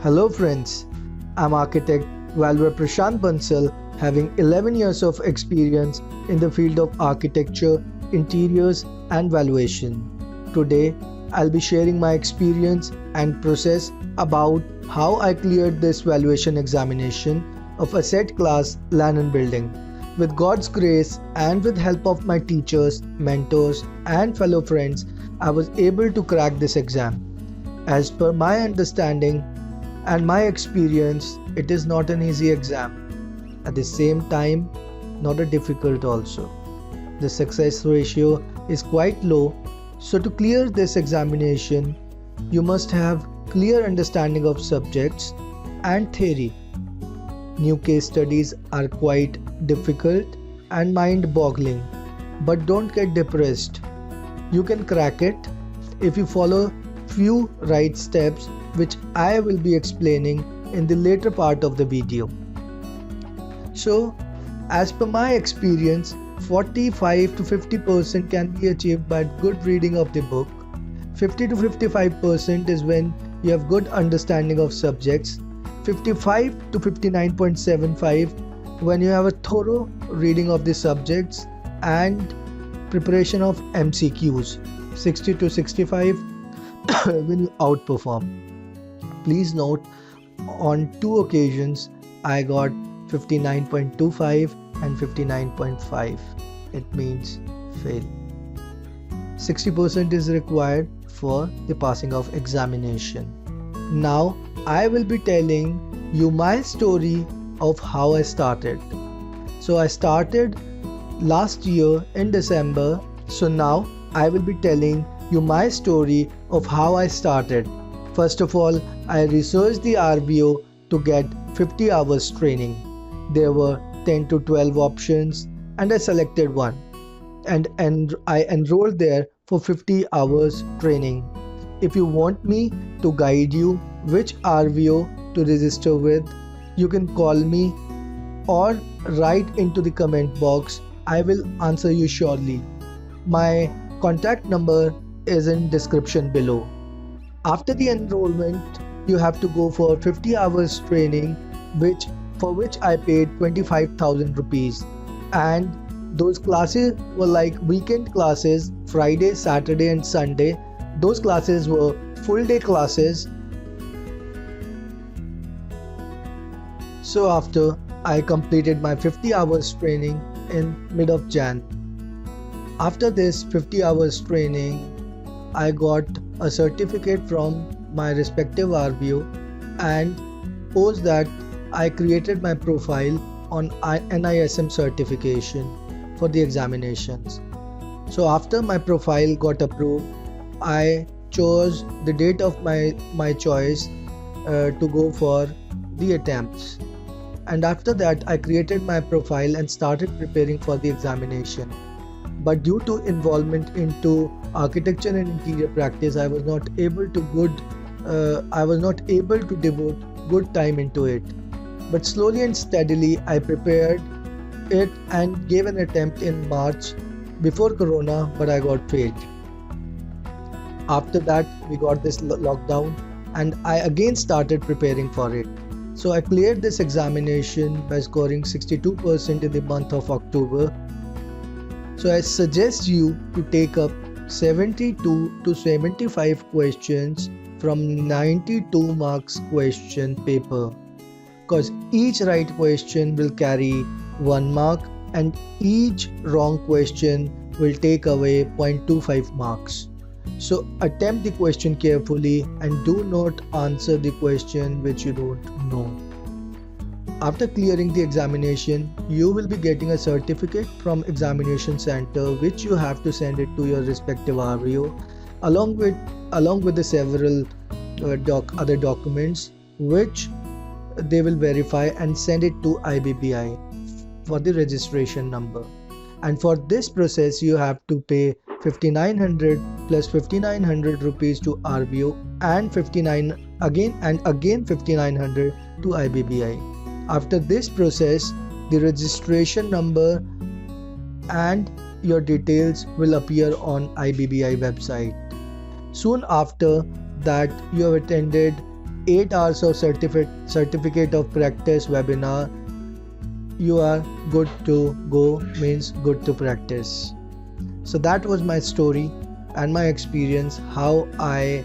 Hello friends, I'm architect Valuer Prashant Bansal, having 11 years of experience in the field of architecture, interiors and valuation. Today, I'll be sharing my experience and process about how I cleared this valuation examination of asset class land and building. With God's grace and with help of my teachers, mentors and fellow friends, I was able to crack this exam. As per my understanding and my experience, it is not an easy exam. At the same time, not a difficult also. The success ratio is quite low, so to clear this examination, you must have clear understanding of subjects and theory. New case studies are quite difficult and mind-boggling, but don't get depressed. You can crack it if you follow few right steps which I will be explaining in the later part of the video. So, as per my experience, 45 to 50% can be achieved by good reading of the book. 50 to 55% is when you have good understanding of subjects. 55 to 59.75 when you have a thorough reading of the subjects and preparation of MCQs. 60 to 65 when you outperform. Please note, on two occasions I got 59.25 and 59.5. It means fail. 60% is required for the passing of examination. Now I will be telling you my story of how I started. So I started last year in December. So now I will be telling you my story of how I started. First of all, I researched the RBO to get 50 hours training. There were 10 to 12 options and I selected one and I enrolled there for 50 hours training. If you want me to guide you which RVO to register with, you can call me or write into the comment box. I will answer you surely. My contact number is in description below. After the enrollment, you have to go for 50 hours training, for which I paid 25,000 rupees. And those classes were like weekend classes, Friday, Saturday and Sunday. Those classes were full day classes. So after I completed my 50 hours training in mid of Jan. After this 50 hours training, I got a certificate from my respective RBO, and post that I created my profile on NISM certification for the examinations. So after my profile got approved, I chose the date of my choice to go for the attempts. And after that I created my profile and started preparing for the examination. But due to involvement into architecture and interior practice, I was not able to devote good time into it. But slowly and steadily I prepared it and gave an attempt in March before Corona, but I got failed. After that we got this lockdown and I again started preparing for it. So I cleared this examination by scoring 62% in the month of October. So I suggest you to take up 72 to 75 questions from 92 marks question paper, because each right question will carry 1 mark and each wrong question will take away 0.25 marks. So attempt the question carefully and do not answer the question which you don't know. After clearing the examination, you will be getting a certificate from examination center which you have to send it to your respective RVO along with the several other documents which they will verify and send it to IBBI for the registration number. And for this process you have to pay 5900 plus 5900 rupees to RBO and 5900 to IBBI. After this process, the registration number and your details will appear on IBBI website. Soon after that, you have attended 8 hours of certificate of practice webinar, you are good to go, means good to practice. So that was my story and my experience, how I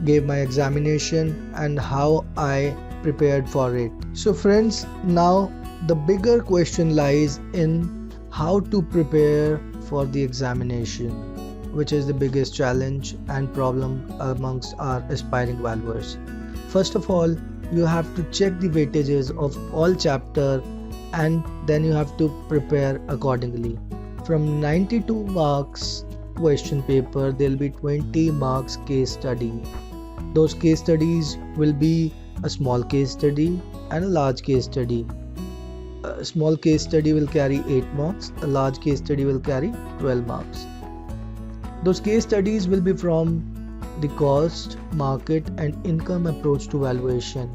gave my examination and how I prepared for it. So friends, now the bigger question lies in how to prepare for the examination, which is the biggest challenge and problem amongst our aspiring valuers. First of all, you have to check the weightages of all chapter and then you have to prepare accordingly. From 92 marks question paper, there will be 20 marks case study. Those case studies will be a small case study and a large case study. A small case study will carry 8 marks, a large case study will carry 12 marks. Those case studies will be from the cost, market and income approach to valuation.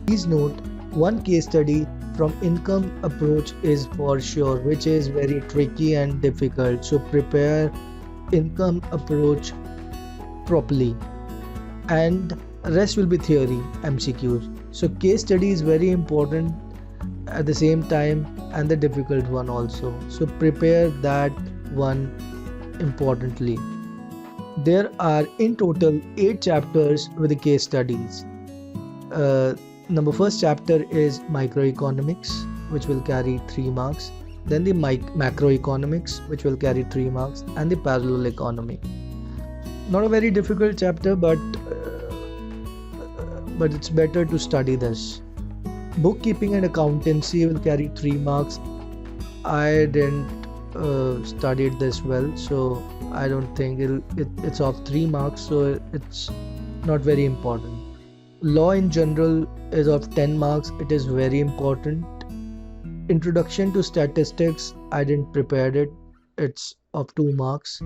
Please note, one case study from income approach is for sure, which is very tricky and difficult. So prepare income approach properly, and rest will be theory, MCQs. So case study is very important at the same time and the difficult one also. So prepare that one importantly. There are in total 8 chapters with the case studies. Number first chapter is microeconomics, which will carry 3 marks. Then the macroeconomics, which will carry 3 marks, and the parallel economy. Not a very difficult chapter, but it's better to study this. Bookkeeping and accountancy will carry 3 marks. I didn't studied this well, so I don't think it's of 3 marks, so it's not very important. Law in general is of 10 marks. It is very important. Introduction to statistics, I didn't prepare it. It's of 2 marks.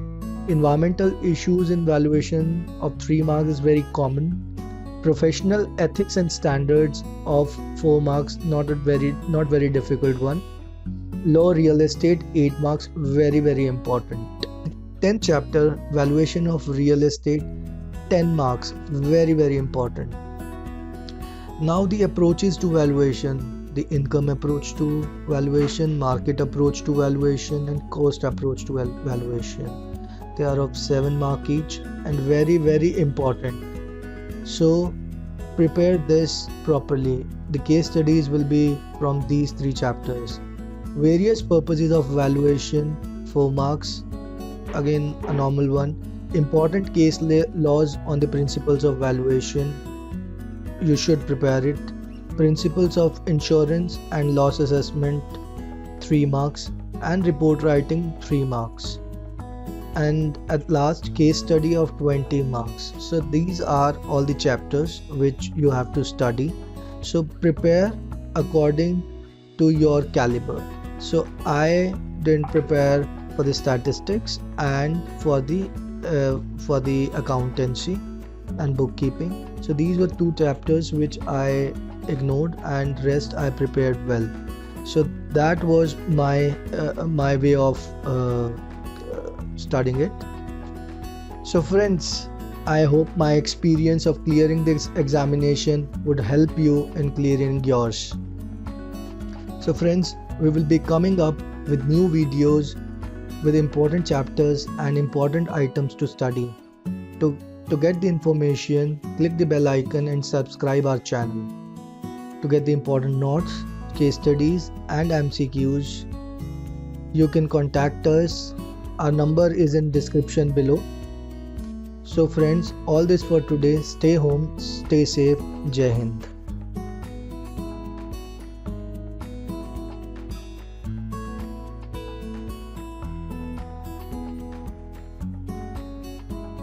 Environmental issues in valuation of 3 marks is very common. Professional ethics and standards of 4 marks, not very difficult one. Law real estate 8 marks, very important. 10th chapter, valuation of real estate, 10 marks, very important. Now the approaches to valuation, the income approach to valuation, market approach to valuation and cost approach to valuation. They are of 7 marks each and very important. So prepare this properly. The case studies will be from these 3 chapters. Various purposes of valuation, 4 marks, again a normal one. Important case laws on the principles of valuation, you should prepare it. Principles of insurance and loss assessment, 3 marks, and report writing 3 marks. And at last, case study of 20 marks. So these are all the chapters which you have to study. So prepare according to your caliber. So I didn't prepare for the statistics and for the accountancy and bookkeeping. So these were 2 chapters which I ignored and rest I prepared well. So that was my way of studying it. So friends, I hope my experience of clearing this examination would help you in clearing yours. So friends, we will be coming up with new videos with important chapters and important items to study. To get the information, click the bell icon and subscribe our channel. To get the important notes, case studies and MCQs, you can contact us. Our number is in description below. So friends, all this for today. Stay home, stay safe. Jai Hind.